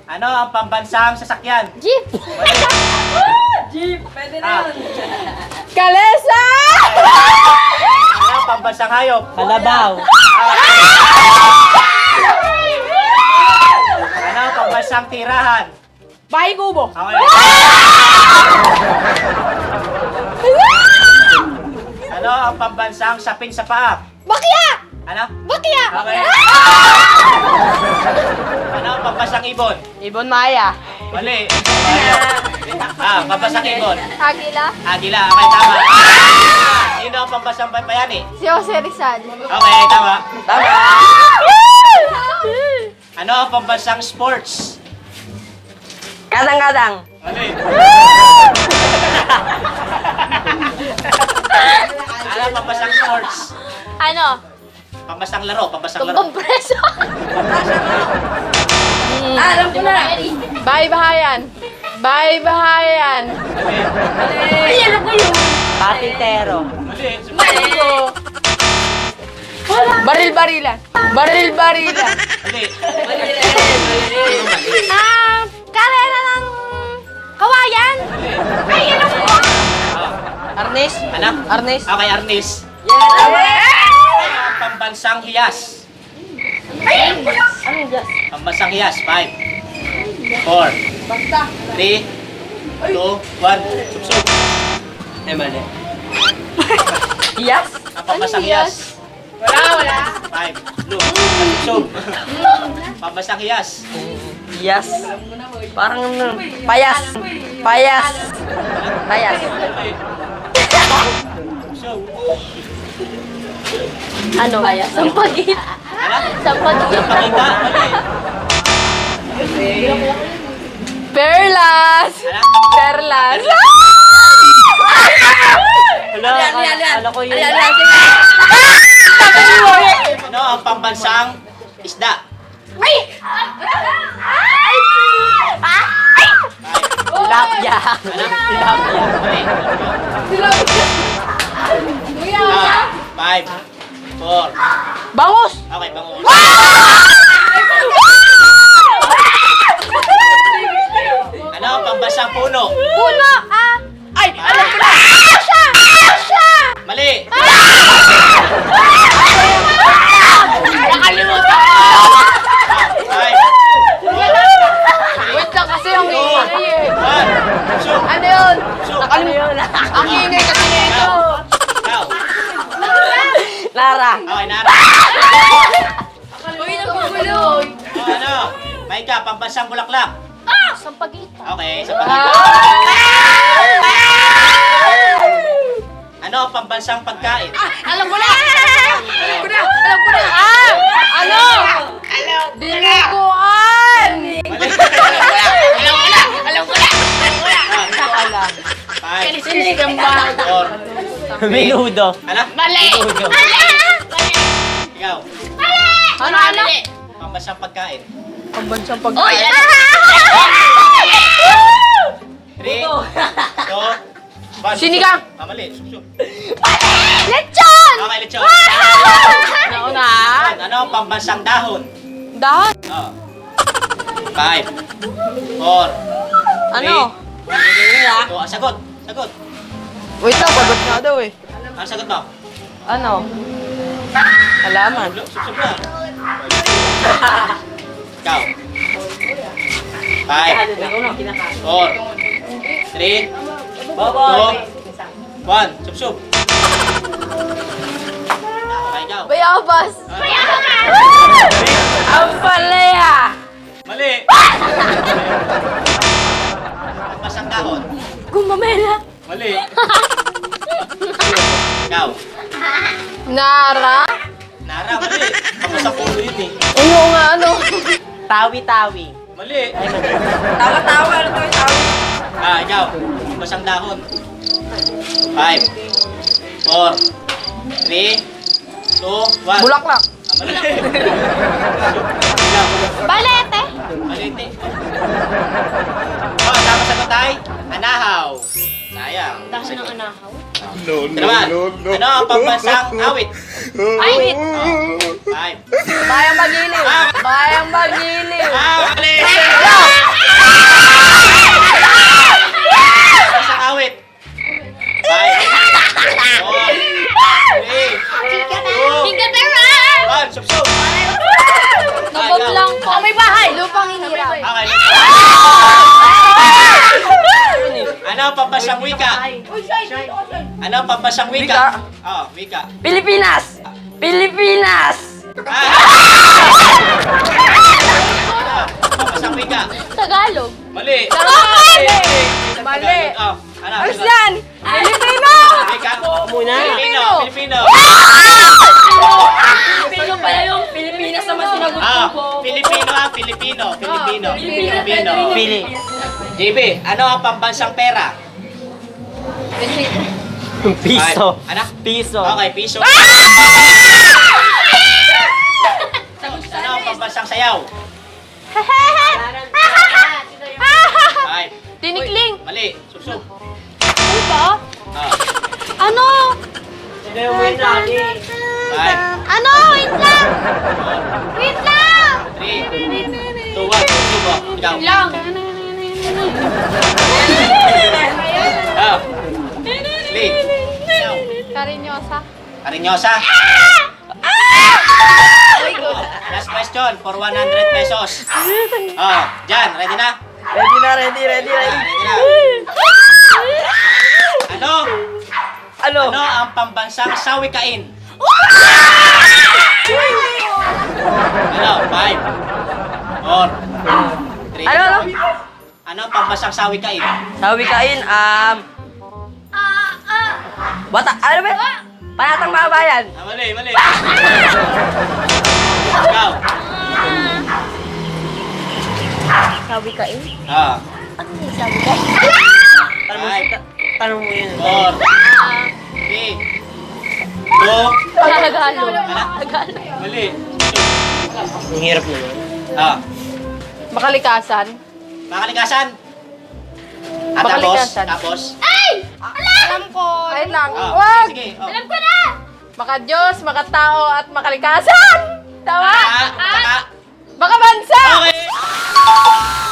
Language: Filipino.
Ano ang pambansang sasakyan? Jeep! Jeep! Pwede na yun. Kalesa! Ano ang pambansang hayop? Kalabaw. Ano ang pambansang tirahan? Bahay kubo. Okay. Ano ang pambansang sapin sa paa? Bakya! Ano? Bakya! Okay. Ano ang pambansang ibon? Ibon Maya. Mali. Pambansang ibon. Agila. Agila. Okay, tama. Sino ang pambansang bayani? Si Jose Rizal. Okay, tama. Tama. Ano ang pambansang sports? Kadang-kadang. Mali. Ano ang pambansang sports? Ano? Pambansang laro, pambansang laro. Tumbang preso. Alam ko na. Bahay-bahayan. Bahay-bahayan. Mali. Ay, alam ko yun. Patintero. Mali. Ano? Baril-barilan. Baril-barilan. Mali. Karera ng kawayan. Ay, ano po? Arnes. Ano? Arnes. Okay, Arnis. Yes! Ano ang pambansang hiyas? Pambansang hiyas. 5, 4, 3, 2, 1. Subsub. Mali. Yes. Ang pambansang hiyas. Wala. 5, blue. Subsub. Pambansang hiyas. Yes. Parang payas. Payas. Payas. Subsub. Ano? Sampagit. Ano? Sampagit. Pakita. Perlas. Ano? Perlas. Wala, akala ko yun. Ano ang pambansang isda? Ay! Tilapia. Ano? Tilapia. Mali. 5, 4. Bangus. Okay, bangus. Ano ang pambansang puno? Puno! Ay, alam ko na. Asya! Asya! Mali. Nakalimutan. 5, Wait lang kasi ang ingay eh. 1. Subsub. Ano yun? Subsub. Nakalimutan. Ang ingay kasi nito. Ikaw. Lara. Okay, Nara. Uy, nagugulo! Ano? Maika, pambansang bulaklak. Sampagit. Okay, sa pagkita. Ano ang pambansang pagkain? Alam ko na. Alam ko na. Alam ko na. Ano? Dinuguan. Mali. Alam ko na. Ito alam. 5, Sinigang ba? 4. Menudo. Ano? Mali. Menudo. Ikaw. Ano? Pambansang pagkain. Pambansang pagkain. 3, 2, 1. Sinigang. Mali. Subsub. Lechon! Okay, lechon. Nauna. Ano ang pambansang dahon? Dahon. 5, 4, Ano? 3, 2, sagot. Sagot. Wait lang, bagot nga daw eh. Ano sagot mo? Ano? Halaman. Subsub na. Ikaw. 5, 4, 3, 2, 1. Subsub. Okay, ikaw. Bayabas! Ang palaya. Mali. Pambansang dahon. Gumamela! Mali. Ikaw. Nara. Nara, mali. Pambansang puno yun eh. Ano nga ano? Tawi-tawi. Mali. Tawa-tawa. Ano to yung tawa? Ikaw. Pambansang dahon. 5, 4, 3, 2, 1. Bulaklak. Mali. Ikaw. Balete! Maliti. Oh, tama sagot ay anahaw. Sayang. Dahon ng anahaw. Naman. Ano ang pambansang awit? Awit. 5. Bayang Magiliw. Bayang Magiliw. Mali. Bahay! Lupang hinirap. Okay. Ano ang pambansang wika? Ano ang pambansang wika? Oh, wika. Pilipinas! Pilipinas! Pambansang wika. Tagalog. Mali. Mali. Oh, ano? Ayos yan! Pilipino! Wika. Muna. Filipino. Filipino. Pilipino pala yung Pilipinas naman sinagot Ah, ko. Filipino ah, Filipino. Filipino. Filipino. Pili. JB, ano ang pambansang pera? Piso. Ano? Piso. Okay, piso. Ano ang pambansang sayaw? Ay, Tinikling. mali. Subsub. Ano ba? Ah, Ano? Sino yung win natin? ay, Ano? Wait lang! Wait lang! 3, 2, 1. Subsub oh. Ikaw. Lang. Ah. Lee. Sayaw. Karinyosa. Karinyosa. Last question for 100 pesos. Oh, Jan, ready na? Ready na, ready. Ready na. Ano? Ano? Ano ang pambansang sawikain? Ano? 5, 4, 3. Ano? Ano ang pambansang sawikain? Sabi kain, ano ba? Panatang mabayan. Ah, mali, mali. Ikaw. Sabi ka eh. Ah. Ano yung sabi ka? Tanong mo yun. 4, 3, 2, Tagalog. Ano? Tagalog. mali. Ang hirap naman. Ah. Makalikasan. Makalikasan. At tapos, Makalikasan. tapos. Alam ko. Wait lang. Ah, Wag! sige, sige. Oh. Alam ko na! Maka-Diyos, makatao, at makalikasan! Tama? Ah, tsaka. Makabansa! Okay.